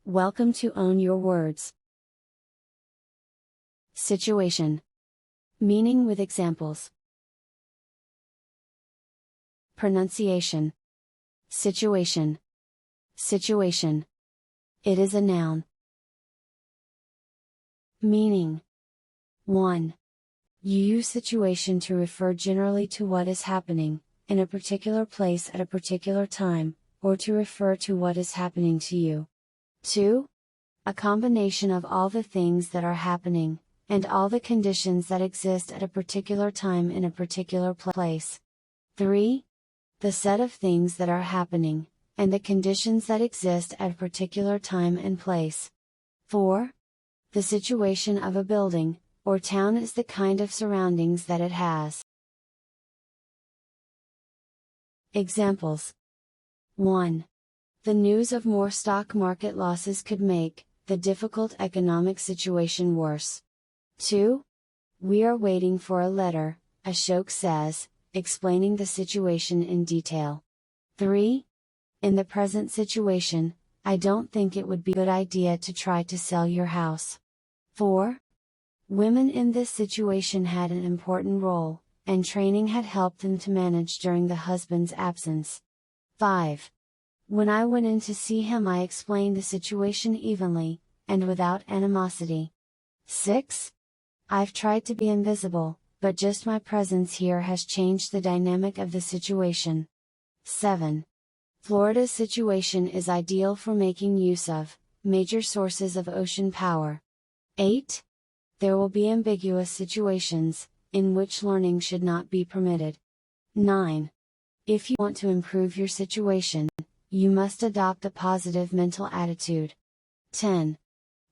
Welcome to Own Your Words. Situation. Meaning with examples. Pronunciation. Situation. Situation. It is a noun. Meaning. 1. You use situation to refer generally to what is happening, in a particular place at a particular time, or to refer to what is happening to you. 2. A combination of all the things that are happening, and all the conditions that exist at a particular time in a particular place. 3. The set of things that are happening, and the conditions that exist at a particular time and place. 4. The situation of a building, or town is the kind of surroundings that it has. Examples. 1. The news of more stock market losses could make the difficult economic situation worse. 2. We are waiting for a letter, Ashok says, explaining the situation in detail. 3. In the present situation, I don't think it would be a good idea to try to sell your house. 4. Women in this situation had an important role, and training had helped them to manage during the husband's absence. 5. When I went in to see him, I explained the situation evenly, and without animosity. 6. I've tried to be invisible, but just my presence here has changed the dynamic of the situation. 7. Florida's situation is ideal for making use of major sources of ocean power. 8. There will be ambiguous situations, in which learning should not be permitted. 9. If you want to improve your situation, you must adopt a positive mental attitude. 10.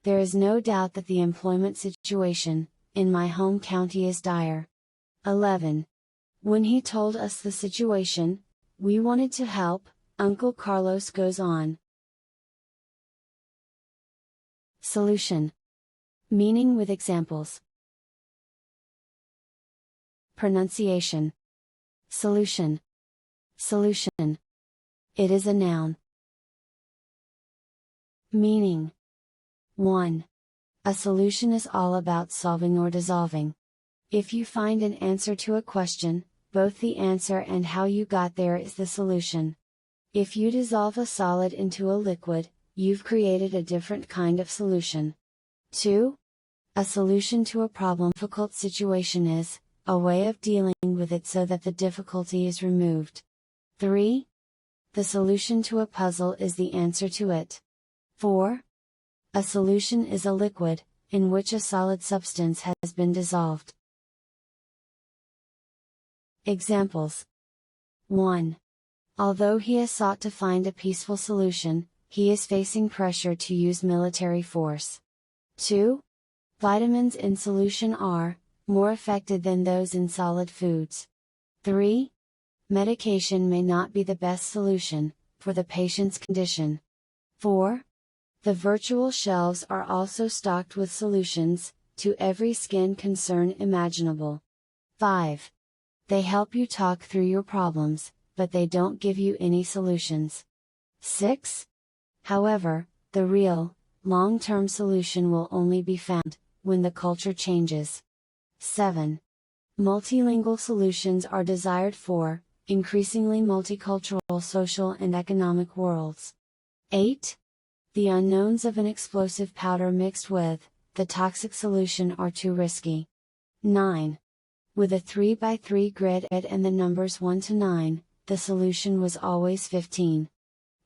There is no doubt that the employment situation, in my home county is dire. 11. When he told us the situation, we wanted to help, Uncle Carlos goes on. Solution. Meaning with examples. Pronunciation. Solution. Solution. It is a noun. Meaning. 1. A solution is all about solving or dissolving. If you find an answer to a question, both the answer and how you got there is the solution. If you dissolve a solid into a liquid, you've created a different kind of solution. 2. A solution to a problem, difficult situation is a way of dealing with it so that the difficulty is removed. 3. The solution to a puzzle is the answer to it. 4. A solution is a liquid, in which a solid substance has been dissolved. Examples. 1. Although he has sought to find a peaceful solution, he is facing pressure to use military force. 2. Vitamins in solution are more effective than those in solid foods. 3. Medication may not be the best solution for the patient's condition. 4. The virtual shelves are also stocked with solutions to every skin concern imaginable. 5. They help you talk through your problems, but they don't give you any solutions. 6. However, the real, long-term solution will only be found when the culture changes. 7. Multilingual solutions are desired for increasingly multicultural social and economic worlds. 8. The unknowns of an explosive powder mixed with the toxic solution are too risky. 9. With a 3x3 grid and the numbers 1 to 9, the solution was always 15.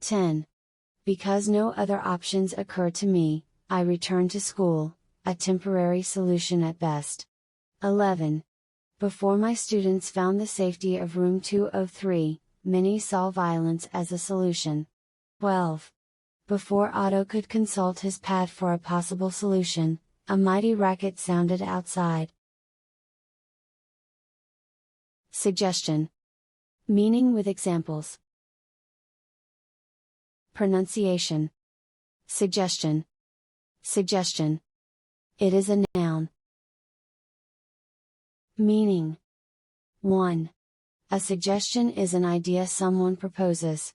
10. Because no other options occurred to me, I returned to school, a temporary solution at best. 11. Before my students found the safety of room 203, many saw violence as a solution. 12. Before Otto could consult his pad for a possible solution, a mighty racket sounded outside. Suggestion. Meaning with examples. Pronunciation. Suggestion. Suggestion. It is a noun. Meaning. 1. A suggestion is an idea someone proposes.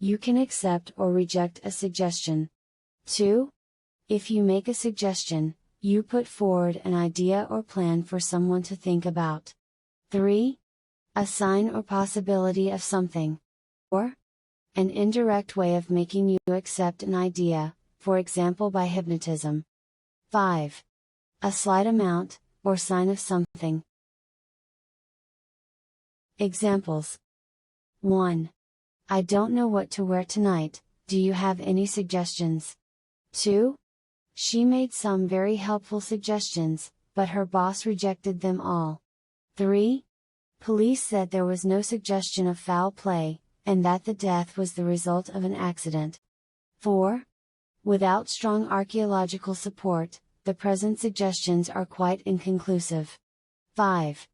You can accept or reject a suggestion. 2. If you make a suggestion, you put forward an idea or plan for someone to think about. 3. A sign or possibility of something. 4. An indirect way of making you accept an idea, for example by hypnotism. 5. A slight amount, or sign of something. Examples. 1. I don't know what to wear tonight, do you have any suggestions? 2. She made some very helpful suggestions, but her boss rejected them all. 3. Police said there was no suggestion of foul play, and that the death was the result of an accident. 4. Without strong archaeological support, the present suggestions are quite inconclusive. 5.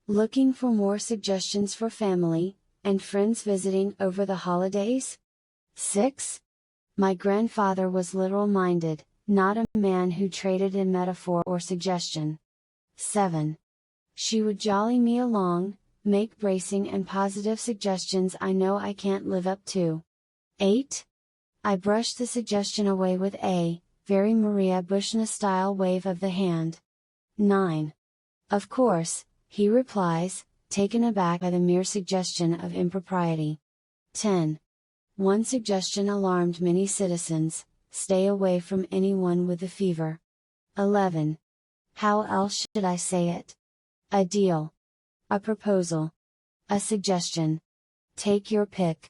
Looking for more suggestions for family and friends visiting over the holidays? 6. My grandfather was literal-minded, not a man who traded in metaphor or suggestion. 7. She would jolly me along, make bracing and positive suggestions I know I can't live up to. 8. I brushed the suggestion away with a very Maria Bushna-style wave of the hand. 9. Of course, he replies, taken aback by the mere suggestion of impropriety. 10. One suggestion alarmed many citizens, stay away from anyone with the fever. 11. How else should I say it? A deal. A proposal. A suggestion. Take your pick.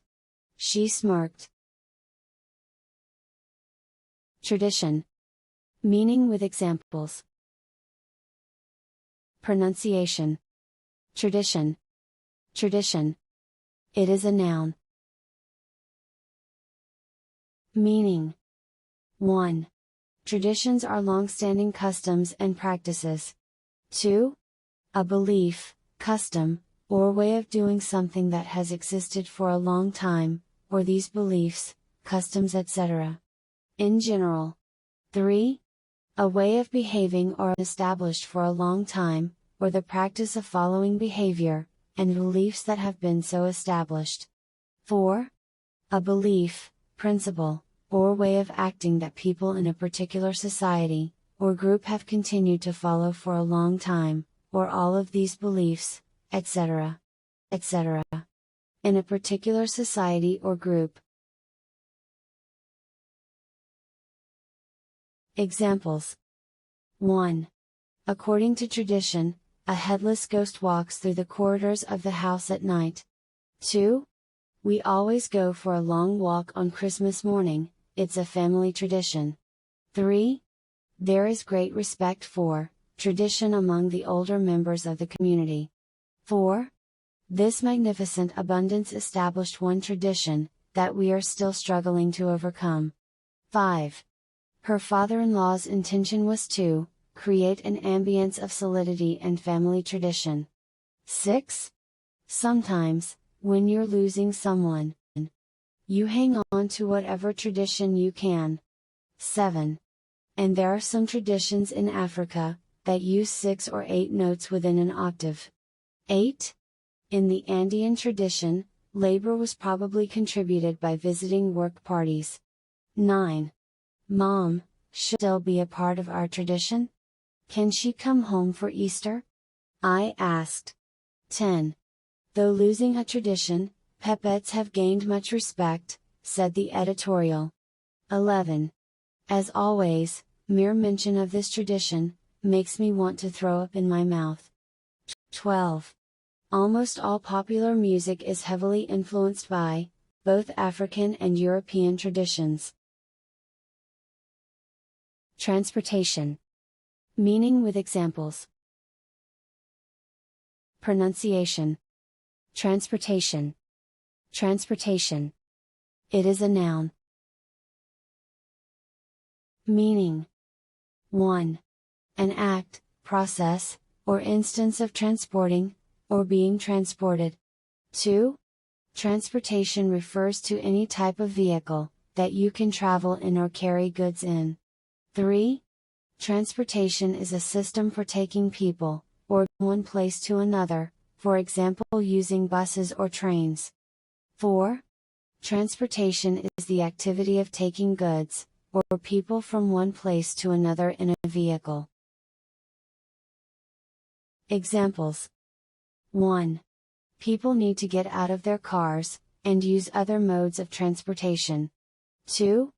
She smirked. Tradition. Meaning with examples. Pronunciation. Tradition. Tradition. It is a noun. Meaning. 1. Traditions are long-standing customs and practices. 2. A belief, custom, or way of doing something that has existed for a long time, or these beliefs, customs etc. In general. 3. A way of behaving or established for a long time, or the practice of following behavior, and beliefs that have been so established. 4. A belief, principle, or way of acting that people in a particular society, or group have continued to follow for a long time, or all of these beliefs, etc. etc. In a particular society or group. Examples. 1. According to tradition, a headless ghost walks through the corridors of the house at night. 2. We always go for a long walk on Christmas morning, it's a family tradition. 3. There is great respect for tradition among the older members of the community. 4. This magnificent abundance established one tradition, that we are still struggling to overcome. 5. Her father-in-law's intention was to create an ambience of solidity and family tradition. 6. Sometimes, when you're losing someone, you hang on to whatever tradition you can. 7. And there are some traditions in Africa, that use 6 or 8 notes within an octave. 8. In the Andean tradition, labor was probably contributed by visiting work parties. 9. Mom, should still be a part of our tradition? Can she come home for Easter? I asked. 10. Though losing a tradition, Pepettes have gained much respect, said the editorial. 11. As always, mere mention of this tradition, makes me want to throw up in my mouth. 12. Almost all popular music is heavily influenced by both African and European traditions. Transportation. Meaning with examples. Pronunciation. Transportation. Transportation. It is a noun. Meaning. 1. An act, process, or instance of transporting, or being transported. 2. Transportation refers to any type of vehicle, that you can travel in or carry goods in. 3. Transportation is a system for taking people, or one place to another, for example using buses or trains. 4. Transportation is the activity of taking goods, or people from one place to another in a vehicle. Examples: 1. People need to get out of their cars, and use other modes of transportation. 2.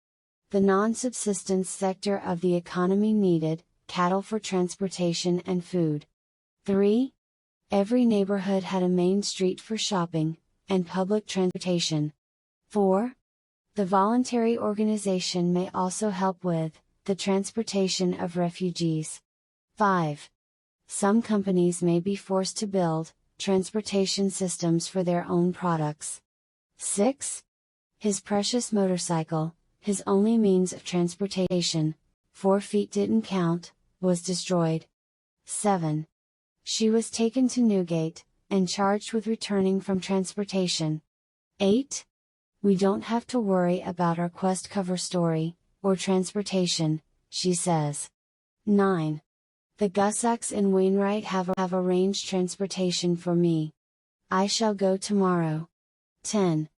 The non-subsistence sector of the economy needed cattle for transportation and food. 3. Every neighborhood had a main street for shopping, and public transportation. 4. The voluntary organization may also help with the transportation of refugees. 5. Some companies may be forced to build transportation systems for their own products. 6. His precious motorcycle, his only means of transportation, 4 feet didn't count, was destroyed. 7. She was taken to Newgate, and charged with returning from transportation. 8. We don't have to worry about our Quest cover story, or transportation, she says. 9. The Gussacks in Wainwright have arranged transportation for me. I shall go tomorrow. 10.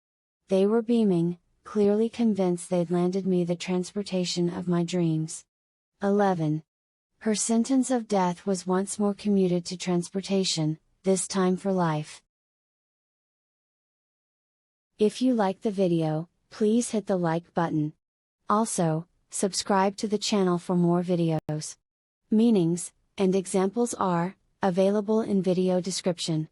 They were beaming, clearly convinced they'd landed me the transportation of my dreams. 11. Her sentence of death was once more commuted to transportation, this time for life. If you liked the video, please hit the like button. Also, subscribe to the channel for more videos. Meanings and examples are available in video description.